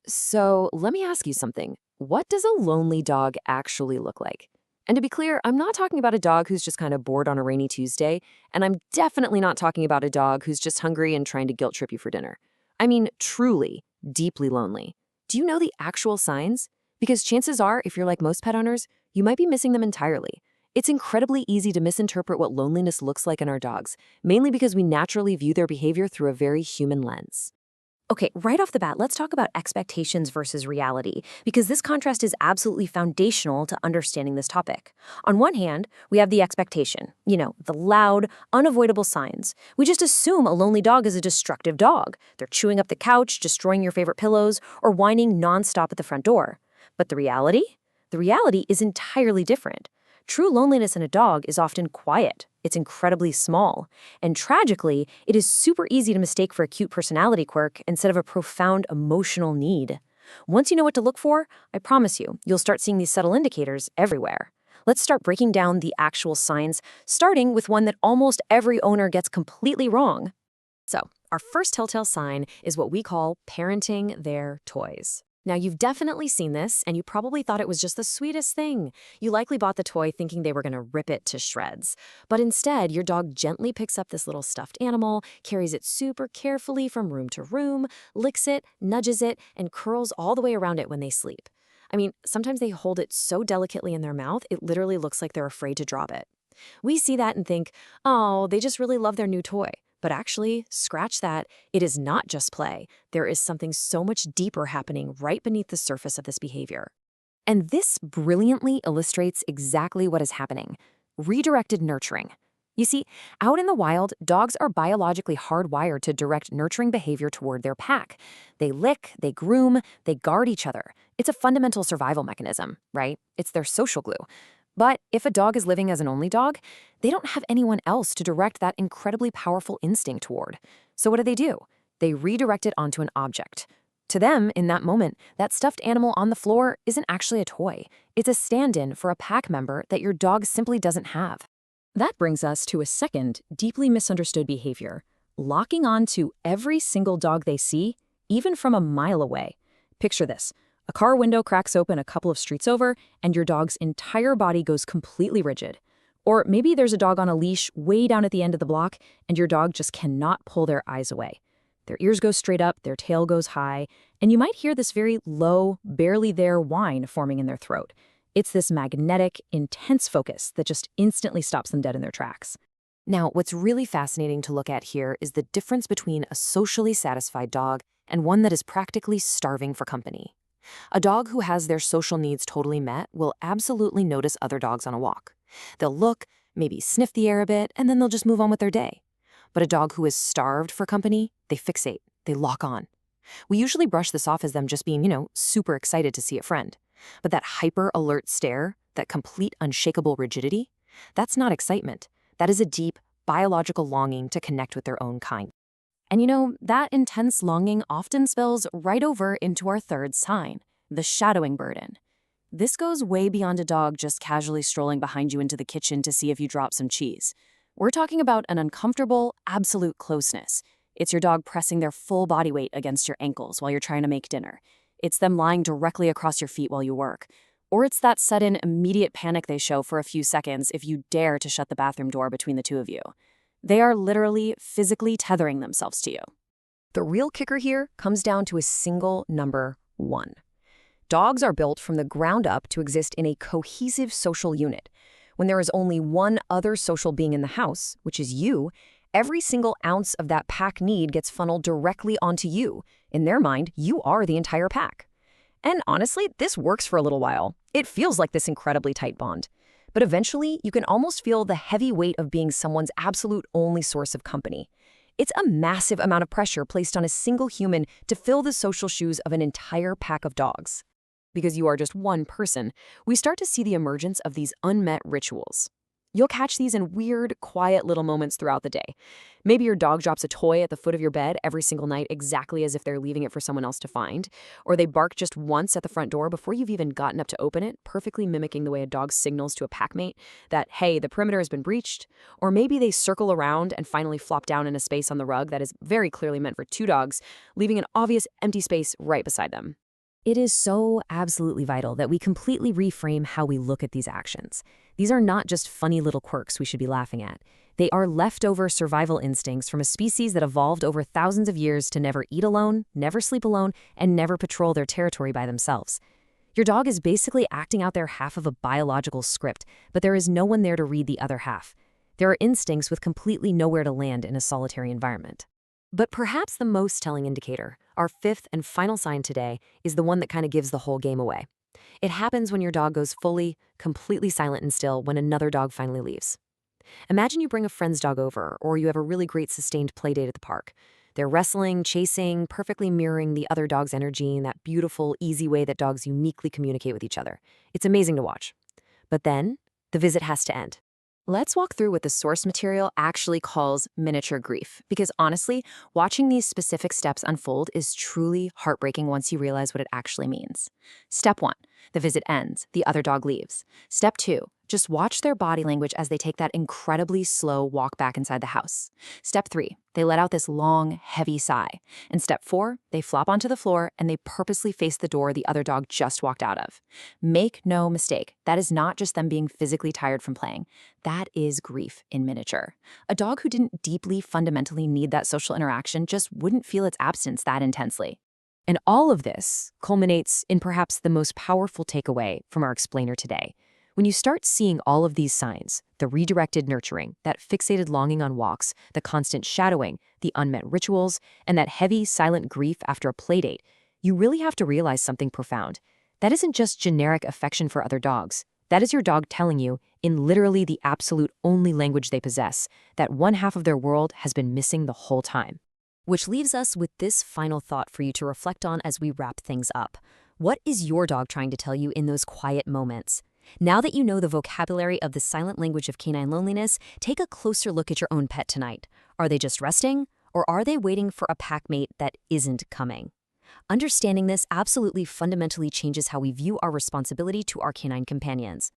So let me ask you something. What does a lonely dog actually look like? And to be clear, I'm not talking about a dog who's just kind of bored on a rainy Tuesday, and I'm definitely not talking about a dog who's just hungry and trying to guilt trip you for dinner. I mean, truly, deeply lonely. Do you know the actual signs? Because chances are, if you're like most pet owners, you might be missing them entirely. It's incredibly easy to misinterpret what loneliness looks like in our dogs, mainly because we naturally view their behavior through a very human lens. Okay, right off the bat, let's talk about expectations versus reality, because this contrast is absolutely foundational to understanding this topic. On one hand, we have the expectation, the loud, unavoidable signs. We just assume a lonely dog is a destructive dog. They're chewing up the couch, destroying your favorite pillows, or whining nonstop at the front door. But the reality? The reality is entirely different. True loneliness in a dog is often quiet. It's incredibly small. And tragically, it is super easy to mistake for a cute personality quirk instead of a profound emotional need. Once you know what to look for, I promise you'll start seeing these subtle indicators everywhere. Let's start breaking down the actual signs, starting with one that almost every owner gets completely wrong. So, our first telltale sign is what we call parenting their toys. Now, you've definitely seen this, and you probably thought it was just the sweetest thing. You likely bought the toy thinking they were going to rip it to shreds. But instead, your dog gently picks up this little stuffed animal, carries it super carefully from room to room, licks it, nudges it, and curls all the way around it when they sleep. I mean, sometimes they hold it so delicately in their mouth, it literally looks like they're afraid to drop it. We see that and think, oh, they just really love their new toy. But actually, scratch that, it is not just play. There is something so much deeper happening right beneath the surface of this behavior. And this brilliantly illustrates exactly what is happening: redirected nurturing. You see, out in the wild, dogs are biologically hardwired to direct nurturing behavior toward their pack. They lick, they groom, they guard each other. It's a fundamental survival mechanism, right? It's their social glue. But if a dog is living as an only dog, they don't have anyone else to direct that incredibly powerful instinct toward. So what do? They redirect it onto an object. To them, in that moment, that stuffed animal on the floor isn't actually a toy. It's a stand-in for a pack member that your dog simply doesn't have. That brings us to a second, deeply misunderstood behavior: locking on to every single dog they see, even from a mile away. Picture this. A car window cracks open a couple of streets over, and your dog's entire body goes completely rigid. Or maybe there's a dog on a leash way down at the end of the block, and your dog just cannot pull their eyes away. Their ears go straight up, their tail goes high, and you might hear this very low, barely there whine forming in their throat. It's this magnetic, intense focus that just instantly stops them dead in their tracks. Now, what's really fascinating to look at here is the difference between a socially satisfied dog and one that is practically starving for company. A dog who has their social needs totally met will absolutely notice other dogs on a walk. They'll look, maybe sniff the air a bit, and then they'll just move on with their day. But a dog who is starved for company, they fixate, they lock on. We usually brush this off as them just being, super excited to see a friend. But that hyper-alert stare, that complete unshakable rigidity, that's not excitement. That is a deep, biological longing to connect with their own kind. And that intense longing often spills right over into our third sign, the shadowing burden. This goes way beyond a dog just casually strolling behind you into the kitchen to see if you drop some cheese. We're talking about an uncomfortable, absolute closeness. It's your dog pressing their full body weight against your ankles while you're trying to make dinner. It's them lying directly across your feet while you work. Or it's that sudden, immediate panic they show for a few seconds if you dare to shut the bathroom door between the two of you. They are literally physically tethering themselves to you. The real kicker here comes down to a single number: 1. Dogs are built from the ground up to exist in a cohesive social unit. When there is only one other social being in the house, which is you, every single ounce of that pack need gets funneled directly onto you. In their mind, you are the entire pack. And honestly, this works for a little while. It feels like this incredibly tight bond. But eventually, you can almost feel the heavy weight of being someone's absolute only source of company. It's a massive amount of pressure placed on a single human to fill the social shoes of an entire pack of dogs. Because you are just one person, we start to see the emergence of these unmet rituals. You'll catch these in weird, quiet little moments throughout the day. Maybe your dog drops a toy at the foot of your bed every single night exactly as if they're leaving it for someone else to find. Or they bark just once at the front door before you've even gotten up to open it, perfectly mimicking the way a dog signals to a packmate that, hey, the perimeter has been breached. Or maybe they circle around and finally flop down in a space on the rug that is very clearly meant for two dogs, leaving an obvious empty space right beside them. It is so absolutely vital that we completely reframe how we look at these actions. These are not just funny little quirks we should be laughing at. They are leftover survival instincts from a species that evolved over thousands of years to never eat alone, never sleep alone, and never patrol their territory by themselves. Your dog is basically acting out their half of a biological script, but there is no one there to read the other half. There are instincts with completely nowhere to land in a solitary environment. But perhaps the most telling indicator, our fifth and final sign today, is the one that kind of gives the whole game away. It happens when your dog goes fully, completely silent and still when another dog finally leaves. Imagine you bring a friend's dog over, or you have a really great sustained play date at the park. They're wrestling, chasing, perfectly mirroring the other dog's energy in that beautiful, easy way that dogs uniquely communicate with each other. It's amazing to watch. But then, the visit has to end. Let's walk through what the source material actually calls miniature grief, because honestly, watching these specific steps unfold is truly heartbreaking once you realize what it actually means. Step 1, the visit ends, the other dog leaves. Step 2, just watch their body language as they take that incredibly slow walk back inside the house. Step 3, they let out this long, heavy sigh. And step 4, they flop onto the floor and they purposely face the door the other dog just walked out of. Make no mistake, that is not just them being physically tired from playing. That is grief in miniature. A dog who didn't deeply, fundamentally need that social interaction just wouldn't feel its absence that intensely. And all of this culminates in perhaps the most powerful takeaway from our explainer today. When you start seeing all of these signs, the redirected nurturing, that fixated longing on walks, the constant shadowing, the unmet rituals, and that heavy, silent grief after a playdate, you really have to realize something profound. That isn't just generic affection for other dogs. That is your dog telling you, in literally the absolute only language they possess, that one half of their world has been missing the whole time. Which leaves us with this final thought for you to reflect on as we wrap things up. What is your dog trying to tell you in those quiet moments? Now that you know the vocabulary of the silent language of canine loneliness, take a closer look at your own pet tonight. Are they just resting, or are they waiting for a packmate that isn't coming? Understanding this absolutely fundamentally changes how we view our responsibility to our canine companions.